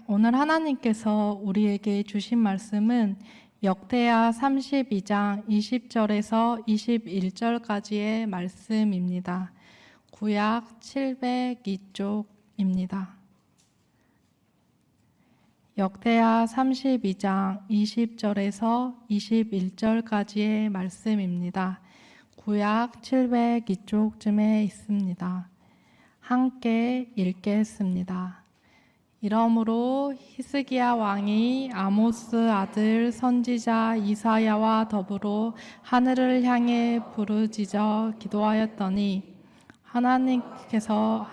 오늘 하나님께서 우리에게 주신 말씀은 역대하 32장 20절에서 21절까지의 말씀입니다. 구약 702쪽입니다. 역대하 32장 20절에서 21절까지의 말씀입니다. 구약 702쪽쯤에 있습니다. 함께 읽겠습니다. 이러므로 히스기야 왕이 아모스 아들 선지자 이사야와 더불어 하늘을 향해 부르짖어 기도하였더니 하나님께서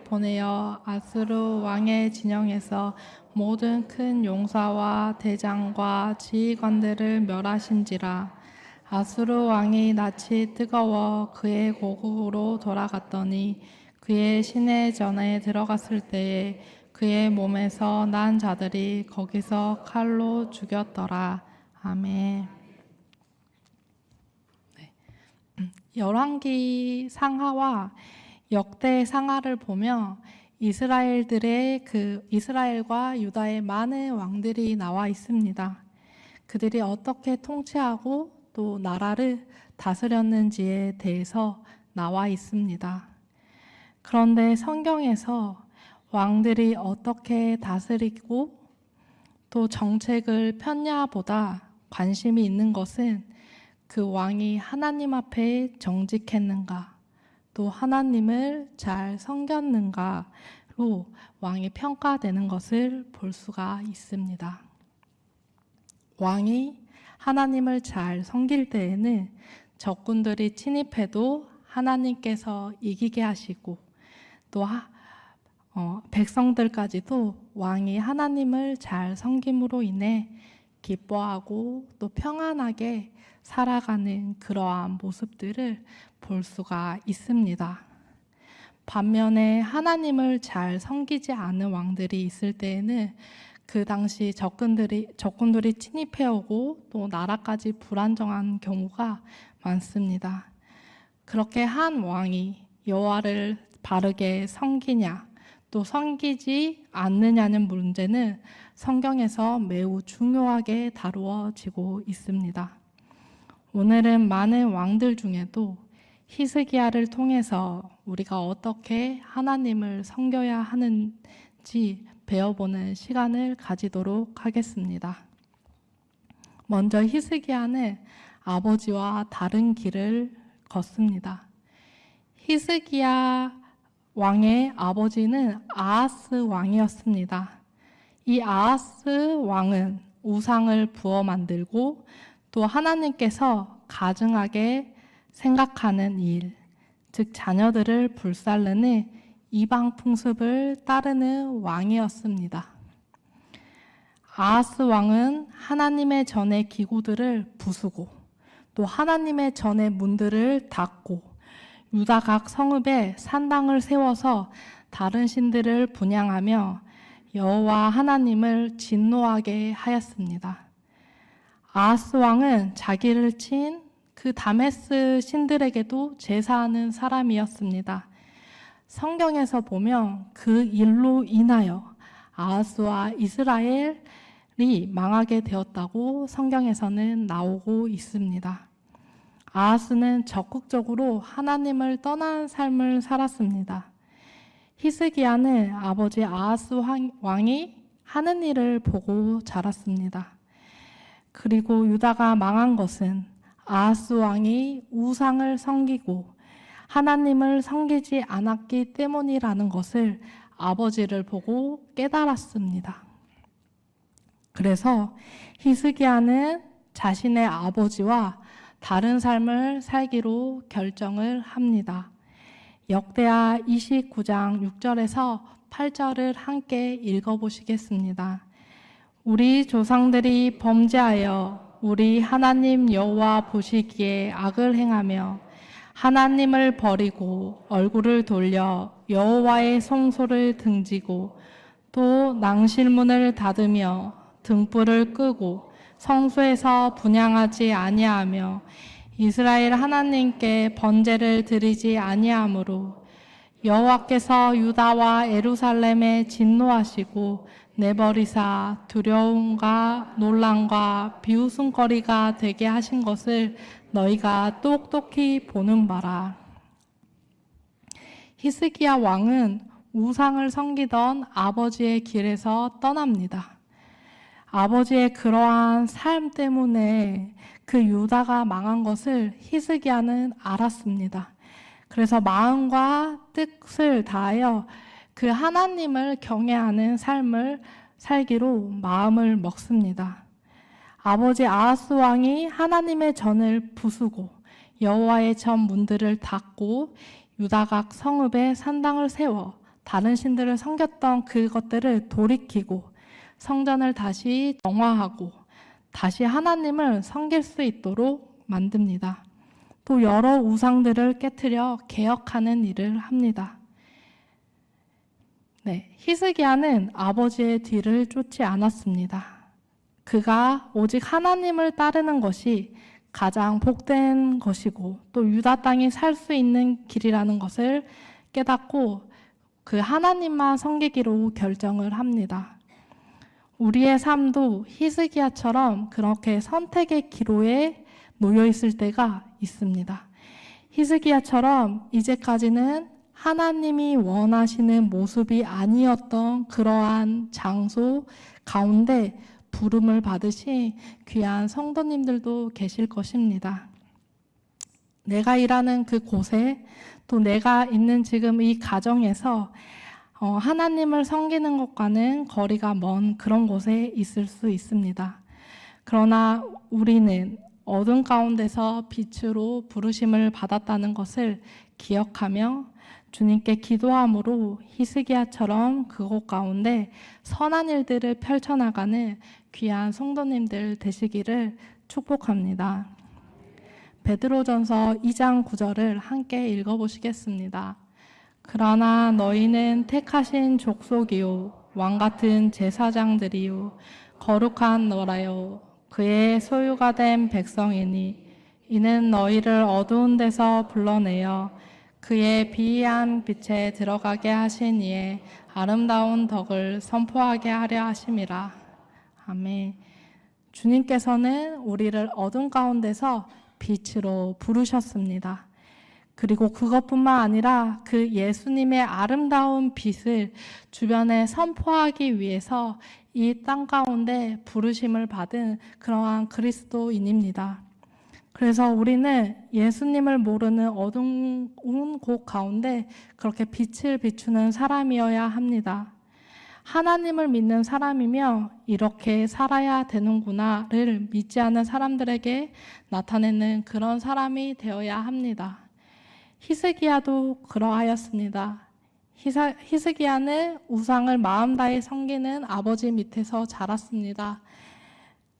보내어 아수르 왕의 진영에서 모든 큰 용사와 대장과 지휘관들을 멸하신지라. 아수르 왕이 낯이 뜨거워 그의 고국으로 돌아갔더니 그의 시내 전에 들어갔을 때에 그의 몸에서 난 자들이 거기서 칼로 죽였더라. 아멘. 열왕기 상하와 역대 상하를 보면 이스라엘과 유다의 많은 왕들이 나와 있습니다. 그들이 어떻게 통치하고 또 나라를 다스렸는지에 대해서 나와 있습니다. 그런데 성경에서 왕들이 어떻게 다스리고 또 정책을 폈냐보다 관심이 있는 것은 그 왕이 하나님 앞에 정직했는가, 또 하나님을 잘 섬겼는가로 왕이 평가되는 것을 볼 수가 있습니다. 왕이 하나님을 잘 섬길 때에는 적군들이 침입해도 하나님께서 이기게 하시고 또 백성들까지도 왕이 하나님을 잘 섬김으로 인해 기뻐하고 또 평안하게 살아가는 그러한 모습들을 볼 수가 있습니다. 반면에 하나님을 잘 섬기지 않은 왕들이 있을 때에는 그 당시 적군들이 침입해오고 또 나라까지 불안정한 경우가 많습니다. 그렇게 한 왕이 여호와를 바르게 섬기냐 또 섬기지 않느냐는 문제는 성경에서 매우 중요하게 다루어지고 있습니다. 오늘은 많은 왕들 중에도 히스기야를 통해서 우리가 어떻게 하나님을 섬겨야 하는지 배워보는 시간을 가지도록 하겠습니다. 먼저 히스기야는 아버지와 다른 길을 걷습니다. 히스기야 왕의 아버지는 아하스 왕이었습니다. 이 아하스 왕은 우상을 부어 만들고 또 하나님께서 가증하게 생각하는 일, 즉 자녀들을 불살르는 이방 풍습을 따르는 왕이었습니다. 아하스 왕은 하나님의 전의 기구들을 부수고 또 하나님의 전의 문들을 닫고 유다 각 성읍에 산당을 세워서 다른 신들을 분향하며 여호와 하나님을 진노하게 하였습니다. 아하스 왕은 자기를 친 그 다메스 신들에게도 제사하는 사람이었습니다. 성경에서 보면 그 일로 인하여 아하스와 이스라엘이 망하게 되었다고 성경에서는 나오고 있습니다. 아하스는 적극적으로 하나님을 떠난 삶을 살았습니다. 히스기야는 아버지 아하스 왕이 하는 일을 보고 자랐습니다. 그리고 유다가 망한 것은 아하스 왕이 우상을 섬기고 하나님을 섬기지 않았기 때문이라는 것을 아버지를 보고 깨달았습니다. 그래서 히스기야는 자신의 아버지와 다른 삶을 살기로 결정을 합니다. 역대하 29장 6절에서 8절을 함께 읽어보시겠습니다. 우리 조상들이 범죄하여 우리 하나님 여호와 보시기에 악을 행하며 하나님을 버리고 얼굴을 돌려 여호와의 성소를 등지고 또 낭실문을 닫으며 등불을 끄고 성소에서 분향하지 아니하며 이스라엘 하나님께 번제를 드리지 아니하므로 여호와께서 유다와 예루살렘에 진노하시고 내버리사 두려움과 놀람과 비웃음거리가 되게 하신 것을 너희가 똑똑히 보는 바라. 히스기야 왕은 우상을 섬기던 아버지의 길에서 떠납니다. 아버지의 그러한 삶 때문에 그 유다가 망한 것을 히스기야는 알았습니다. 그래서 마음과 뜻을 다하여 그 하나님을 경외하는 삶을 살기로 마음을 먹습니다. 아버지 아하스 왕이 하나님의 전을 부수고 여호와의 전 문들을 닫고 유다각 성읍에 산당을 세워 다른 신들을 섬겼던 그것들을 돌이키고 성전을 다시 정화하고 다시 하나님을 섬길 수 있도록 만듭니다. 또 여러 우상들을 깨트려 개혁하는 일을 합니다. 히스기야는 아버지의 뒤를 쫓지 않았습니다. 그가 오직 하나님을 따르는 것이 가장 복된 것이고 또 유다 땅이 살 수 있는 길이라는 것을 깨닫고 그 하나님만 섬기기로 결정을 합니다. 우리의 삶도 히스기야처럼 그렇게 선택의 기로에 놓여 있을 때가 있습니다. 히스기야처럼 이제까지는 하나님이 원하시는 모습이 아니었던 그러한 장소 가운데 부름을 받으신 귀한 성도님들도 계실 것입니다. 내가 일하는 그 곳에 또 내가 있는 지금 이 가정에서 하나님을 섬기는 것과는 거리가 먼 그런 곳에 있을 수 있습니다. 그러나 우리는 어둠 가운데서 빛으로 부르심을 받았다는 것을 기억하며 주님께 기도함으로 히스기야처럼 그곳 가운데 선한 일들을 펼쳐나가는 귀한 성도님들 되시기를 축복합니다. 베드로전서 2장 9절을 함께 읽어보시겠습니다. 그러나 너희는 택하신 족속이요 왕같은 제사장들이요 거룩한 너라요 그의 소유가 된 백성이니 이는 너희를 어두운 데서 불러내어 그의 비희한 빛에 들어가게 하신 이의 아름다운 덕을 선포하게 하려 하심이라. 아멘. 주님께서는 우리를 어둠 가운데서 빛으로 부르셨습니다. 그리고 그것뿐만 아니라 그 예수님의 아름다운 빛을 주변에 선포하기 위해서 이 땅 가운데 부르심을 받은 그러한 그리스도인입니다. 그래서 우리는 예수님을 모르는 어두운 곳 가운데 그렇게 빛을 비추는 사람이어야 합니다. 하나님을 믿는 사람이며 이렇게 살아야 되는구나를 믿지 않는 사람들에게 나타내는 그런 사람이 되어야 합니다. 히스기야도 그러하였습니다. 히스기야는 우상을 마음 다해 섬기는 아버지 밑에서 자랐습니다.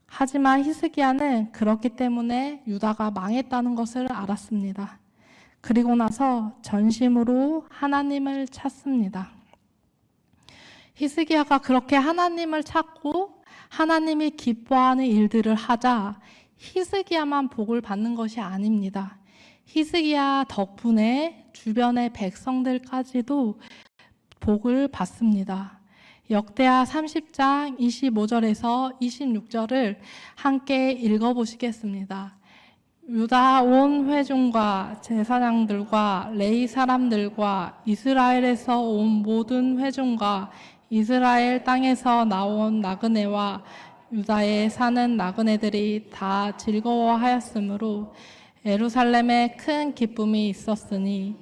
하지만 히스기야는 그렇기 때문에 유다가 망했다는 것을 알았습니다. 그리고 나서 전심으로 하나님을 찾습니다. 히스기야가 그렇게 하나님을 찾고 하나님이 기뻐하는 일들을 하자 히스기야만 복을 받는 것이 아닙니다. 히스기야 덕분에 주변의 백성들까지도 복을 받습니다. 역대하 30장 25절에서 26절을 함께 읽어보시겠습니다. 유다 온 회중과 제사장들과 레위 사람들과 이스라엘에서 온 모든 회중과 이스라엘 땅에서 나온 나그네와 유다에 사는 나그네들이 다 즐거워하였으므로 예루살렘에 큰 기쁨이 있었으니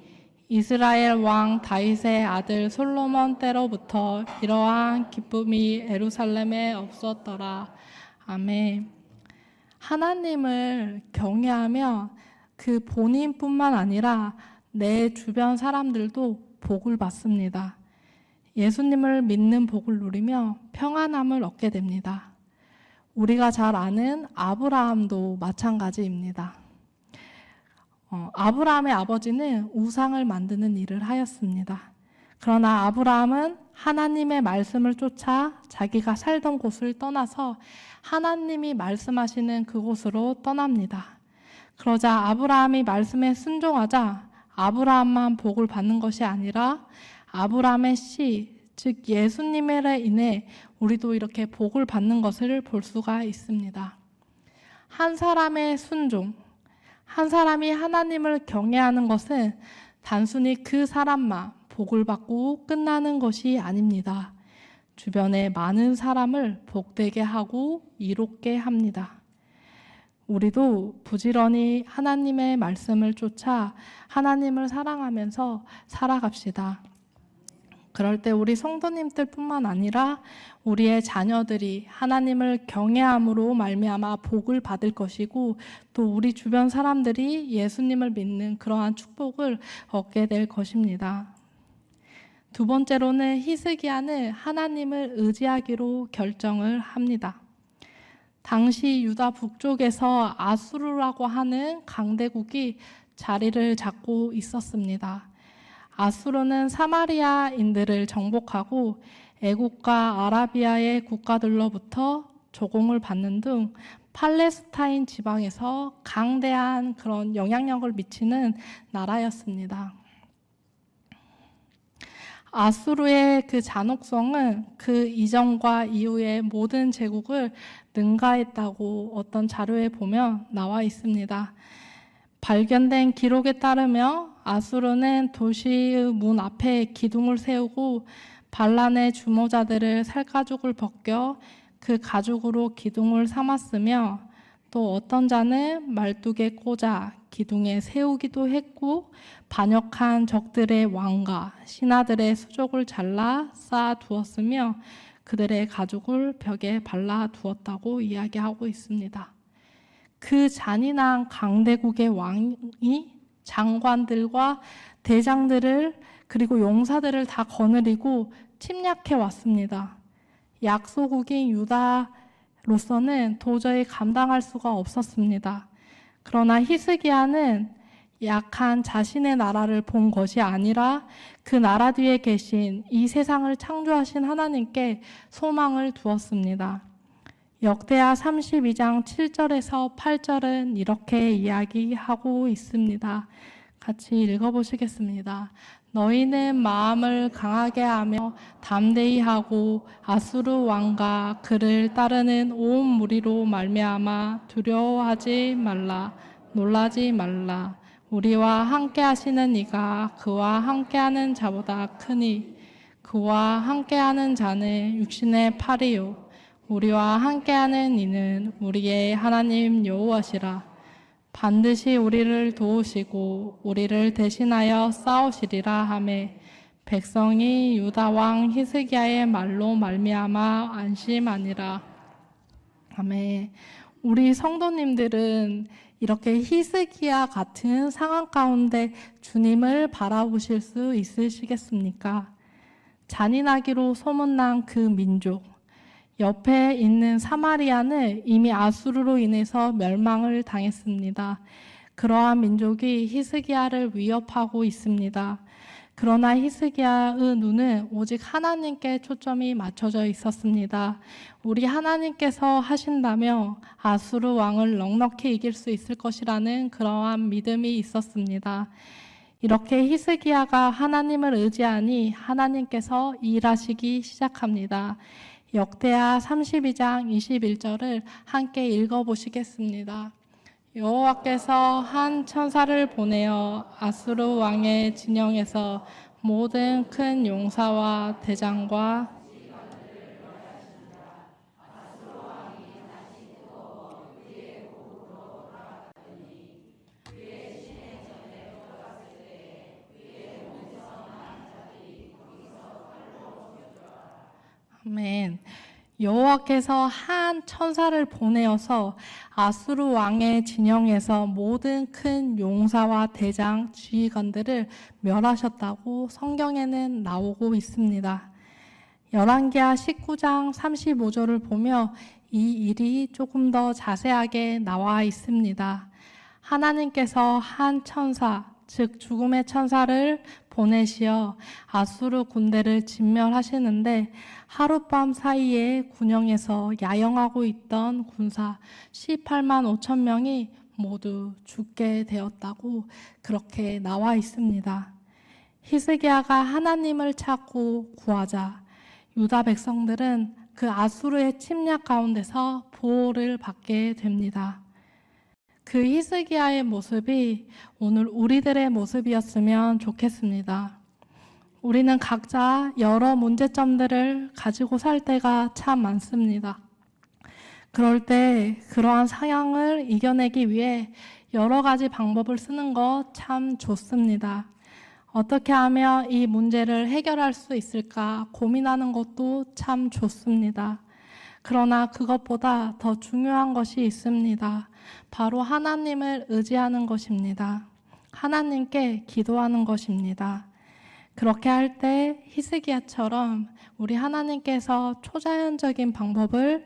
이스라엘 왕 다윗의 아들 솔로몬 때로부터 이러한 기쁨이 예루살렘에 없었더라. 아멘. 하나님을 경외하며 그 본인뿐만 아니라 내 주변 사람들도 복을 받습니다. 예수님을 믿는 복을 누리며 평안함을 얻게 됩니다. 우리가 잘 아는 아브라함도 마찬가지입니다. 아브라함의 아버지는 우상을 만드는 일을 하였습니다. 그러나 아브라함은 하나님의 말씀을 쫓아 자기가 살던 곳을 떠나서 하나님이 말씀하시는 그곳으로 떠납니다. 그러자 아브라함이 말씀에 순종하자 아브라함만 복을 받는 것이 아니라 아브라함의 씨, 즉 예수님으로 인해 우리도 이렇게 복을 받는 것을 볼 수가 있습니다. 한 사람의 순종, 한 사람이 하나님을 경외하는 것은 단순히 그 사람만 복을 받고 끝나는 것이 아닙니다. 주변에 많은 사람을 복되게 하고 이롭게 합니다. 우리도 부지런히 하나님의 말씀을 쫓아 하나님을 사랑하면서 살아갑시다. 그럴 때 우리 성도님들뿐만 아니라 우리의 자녀들이 하나님을 경외함으로 말미암아 복을 받을 것이고, 또 우리 주변 사람들이 예수님을 믿는 그러한 축복을 얻게 될 것입니다. 두 번째로는 히스기야는 하나님을 의지하기로 결정을 합니다. 당시 유다 북쪽에서 아수르라고 하는 강대국이 자리를 잡고 있었습니다. 아수르는 사마리아인들을 정복하고 애국과 아라비아의 국가들로부터 조공을 받는 등 팔레스타인 지방에서 강대한 그런 영향력을 미치는 나라였습니다. 아수르의 그 잔혹성은 그 이전과 이후의 모든 제국을 능가했다고 어떤 자료에 보면 나와 있습니다. 발견된 기록에 따르면 아수르는 도시의 문 앞에 기둥을 세우고 반란의 주모자들을 살가죽을 벗겨 그 가죽으로 기둥을 삼았으며, 또 어떤 자는 말뚝에 꽂아 기둥에 세우기도 했고, 반역한 적들의 왕과 신하들의 수족을 잘라 쌓아 두었으며 그들의 가죽을 벽에 발라 두었다고 이야기하고 있습니다. 그 잔인한 강대국의 왕이 장관들과 대장들을 그리고 용사들을 다 거느리고 침략해 왔습니다. 약소국인 유다로서는 도저히 감당할 수가 없었습니다. 그러나 히스기야는 약한 자신의 나라를 본 것이 아니라 그 나라 뒤에 계신 이 세상을 창조하신 하나님께 소망을 두었습니다. 역대하 32장 7절에서 8절은 이렇게 이야기하고 있습니다. 같이 읽어보시겠습니다. 너희는 마음을 강하게 하며 담대히 하고 아수르 왕과 그를 따르는 온 무리로 말미암아 두려워하지 말라, 놀라지 말라. 우리와 함께 하시는 이가 그와 함께하는 자보다 크니 그와 함께하는 자는 육신의 팔이요 우리와 함께하는 이는 우리의 하나님 여호와시라. 반드시 우리를 도우시고 우리를 대신하여 싸우시리라 하매 백성이 유다 왕 히스기야의 말로 말미암아 안심하니라. 아멘. 우리 성도님들은 이렇게 히스기야 같은 상황 가운데 주님을 바라보실 수 있으시겠습니까? 잔인하기로 소문난 그 민족, 옆에 있는 사마리아는 이미 아수르로 인해서 멸망을 당했습니다. 그러한 민족이 히스기야를 위협하고 있습니다. 그러나 히스기야의 눈은 오직 하나님께 초점이 맞춰져 있었습니다. 우리 하나님께서 하신다며 아수르 왕을 넉넉히 이길 수 있을 것이라는 그러한 믿음이 있었습니다. 이렇게 히스기야가 하나님을 의지하니 하나님께서 일하시기 시작합니다. 역대하 32장 21절을 함께 읽어보시겠습니다. 여호와께서 한 천사를 보내어 아수르 왕의 진영에서 모든 큰 용사와 대장과 아멘. 여호와께서 한 천사를 보내어서 아수르 왕의 진영에서 모든 큰 용사와 대장, 지휘관들을 멸하셨다고 성경에는 나오고 있습니다. 열왕기하 19장 35절을 보며 이 일이 조금 더 자세하게 나와 있습니다. 하나님께서 한 천사, 즉 죽음의 천사를 보내시어 아수르 군대를 진멸하시는데 하룻밤 사이에 군영에서 야영하고 있던 군사 18만 5천 명이 모두 죽게 되었다고 그렇게 나와 있습니다. 히스기야가 하나님을 찾고 구하자 유다 백성들은 그 아수르의 침략 가운데서 보호를 받게 됩니다. 그 히스기야의 모습이 오늘 우리들의 모습이었으면 좋겠습니다. 우리는 각자 여러 문제점들을 가지고 살 때가 참 많습니다. 그럴 때 그러한 상황을 이겨내기 위해 여러 가지 방법을 쓰는 것 참 좋습니다. 어떻게 하면 이 문제를 해결할 수 있을까 고민하는 것도 참 좋습니다. 그러나 그것보다 더 중요한 것이 있습니다. 바로 하나님을 의지하는 것입니다. 하나님께 기도하는 것입니다. 그렇게 할 때 히스기야처럼 우리 하나님께서 초자연적인 방법으로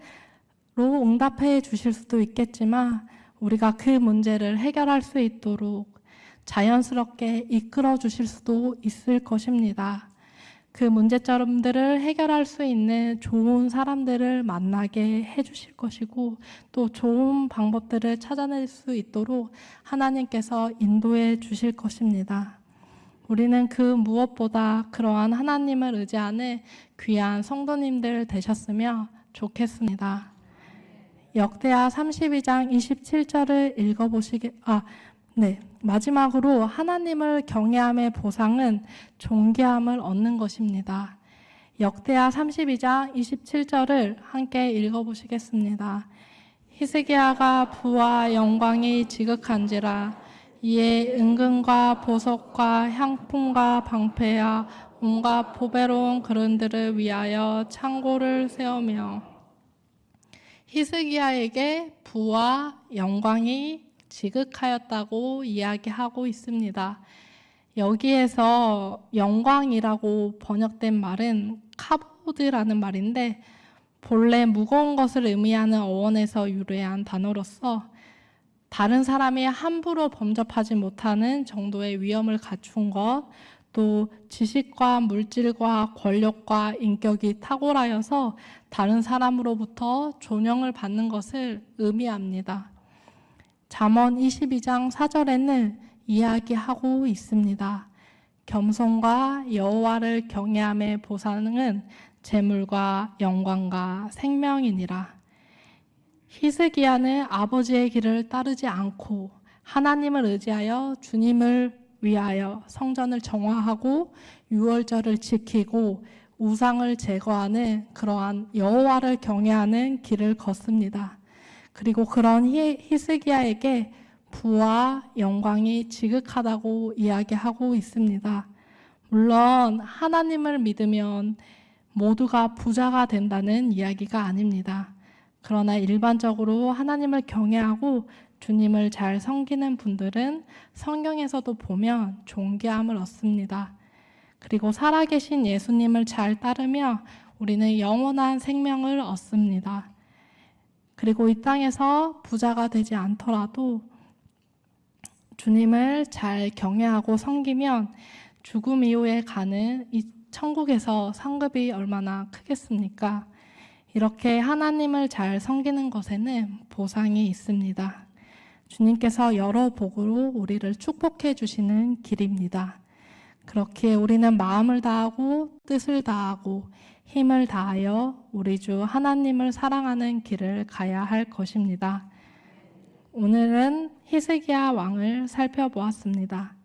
응답해 주실 수도 있겠지만 우리가 그 문제를 해결할 수 있도록 자연스럽게 이끌어 주실 수도 있을 것입니다. 그 문제점들을 해결할 수 있는 좋은 사람들을 만나게 해주실 것이고 또 좋은 방법들을 찾아낼 수 있도록 하나님께서 인도해 주실 것입니다. 우리는 그 무엇보다 그러한 하나님을 의지하는 귀한 성도님들 되셨으면 좋겠습니다. 역대하 32장 27절을 마지막으로 하나님을 경외함의 보상은 존귀함을 얻는 것입니다. 역대하 32장 27절을 함께 읽어보시겠습니다. 히스기야가 부와 영광이 지극한지라 이에 은금과 보석과 향품과 방패와 온갖 보배로운 그릇들을 위하여 창고를 세우며 히스기야에게 부와 영광이 지극하였다고 이야기하고 있습니다. 여기에서 영광이라고 번역된 말은 카보드라는 말인데 본래 무거운 것을 의미하는 어원에서 유래한 단어로서 다른 사람이 함부로 범접하지 못하는 정도의 위엄을 갖춘 것, 또 지식과 물질과 권력과 인격이 탁월하여서 다른 사람으로부터 존영을 받는 것을 의미합니다. 잠언 22장 4절에는 이야기하고 있습니다. 겸손과 여호와를 경외함의 보상은 재물과 영광과 생명이니라. 히스기야는 아버지의 길을 따르지 않고 하나님을 의지하여 주님을 위하여 성전을 정화하고 유월절을 지키고 우상을 제거하는 그러한 여호와를 경외하는 길을 걷습니다. 그리고 그런 히스기야에게 부와 영광이 지극하다고 이야기하고 있습니다. 물론 하나님을 믿으면 모두가 부자가 된다는 이야기가 아닙니다. 그러나 일반적으로 하나님을 경외하고 주님을 잘 섬기는 분들은 성경에서도 보면 존귀함을 얻습니다. 그리고 살아계신 예수님을 잘 따르며 우리는 영원한 생명을 얻습니다. 그리고 이 땅에서 부자가 되지 않더라도 주님을 잘 경외하고 섬기면 죽음 이후에 가는 이 천국에서 상급이 얼마나 크겠습니까? 이렇게 하나님을 잘 섬기는 것에는 보상이 있습니다. 주님께서 여러 복으로 우리를 축복해 주시는 길입니다. 그렇게 우리는 마음을 다하고 뜻을 다하고 힘을 다하여 우리 주 하나님을 사랑하는 길을 가야 할 것입니다. 오늘은 히스기야 왕을 살펴보았습니다.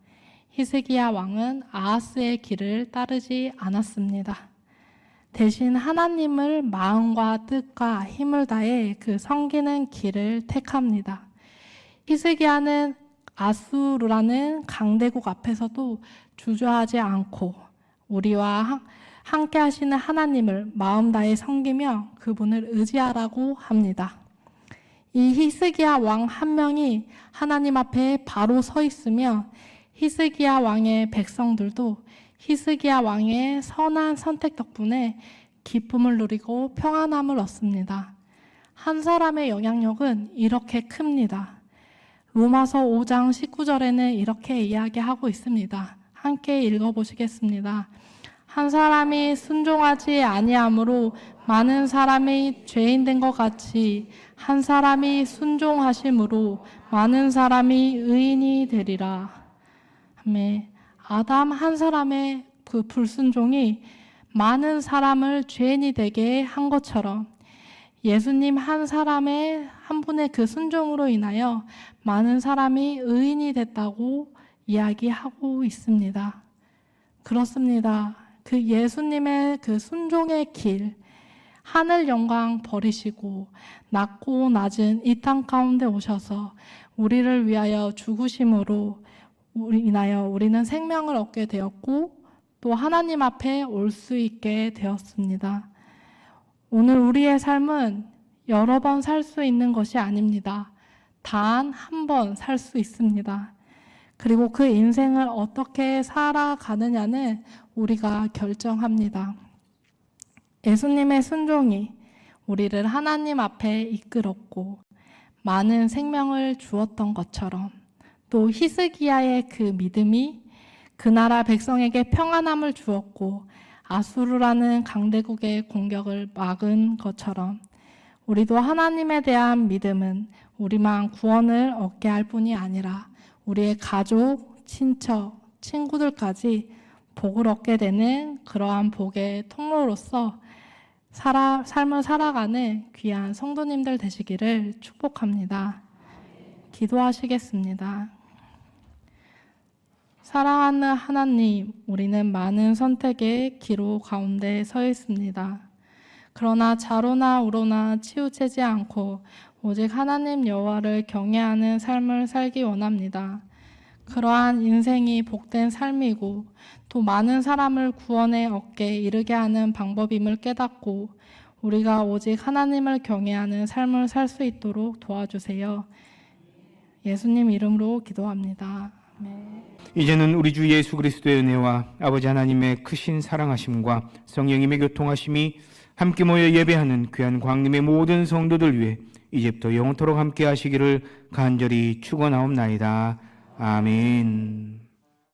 히스기야 왕은 아하스의 길을 따르지 않았습니다. 대신 하나님을 마음과 뜻과 힘을 다해 그 섬기는 길을 택합니다. 히스기야는 아수르라는 강대국 앞에서도 주저하지 않고 우리와 함께 하시는 하나님을 마음 다해 섬기며 그분을 의지하라고 합니다. 이 히스기야 왕 한 명이 하나님 앞에 바로 서 있으며 히스기야 왕의 백성들도 히스기야 왕의 선한 선택 덕분에 기쁨을 누리고 평안함을 얻습니다. 한 사람의 영향력은 이렇게 큽니다. 로마서 5장 19절에는 이렇게 이야기하고 있습니다. 함께 읽어보시겠습니다. 한 사람이 순종하지 아니함으로 많은 사람이 죄인 된 것 같이 한 사람이 순종하심으로 많은 사람이 의인이 되리라. 아멘. 아담 한 사람의 그 불순종이 많은 사람을 죄인이 되게 한 것처럼 예수님 한 사람의 한 분의 그 순종으로 인하여 많은 사람이 의인이 됐다고 이야기하고 있습니다. 그렇습니다. 그 예수님의 그 순종의 길, 하늘 영광 버리시고 낮고 낮은 이 땅 가운데 오셔서 우리를 위하여 죽으심으로 인하여 우리는 생명을 얻게 되었고 또 하나님 앞에 올 수 있게 되었습니다. 오늘 우리의 삶은 여러 번 살 수 있는 것이 아닙니다. 단 한 번 살 수 있습니다. 그리고 그 인생을 어떻게 살아가느냐는 우리가 결정합니다. 예수님의 순종이 우리를 하나님 앞에 이끌었고 많은 생명을 주었던 것처럼 또 히스기야의 그 믿음이 그 나라 백성에게 평안함을 주었고 아수르라는 강대국의 공격을 막은 것처럼 우리도 하나님에 대한 믿음은 우리만 구원을 얻게 할 뿐이 아니라 우리의 가족, 친척, 친구들까지 복을 얻게 되는 그러한 복의 통로로서 삶을 살아가는 귀한 성도님들 되시기를 축복합니다. 기도하시겠습니다. 사랑하는 하나님, 우리는 많은 선택의 기로 가운데 서 있습니다. 그러나 좌로나 우로나 치우치지 않고 오직 하나님 여호와를 경외하는 삶을 살기 원합니다. 그러한 인생이 복된 삶이고 또 많은 사람을 구원의 어깨에 이르게 하는 방법임을 깨닫고 우리가 오직 하나님을 경외하는 삶을 살 수 있도록 도와주세요. 예수님 이름으로 기도합니다. 아멘. 이제는 우리 주 예수 그리스도의 은혜와 아버지 하나님의 크신 사랑하심과 성령님의 교통하심이 함께 모여 예배하는 귀한 광림의 모든 성도들 위해 이제부터 영원토록 함께 하시기를 간절히 축원하옵나이다. 아멘.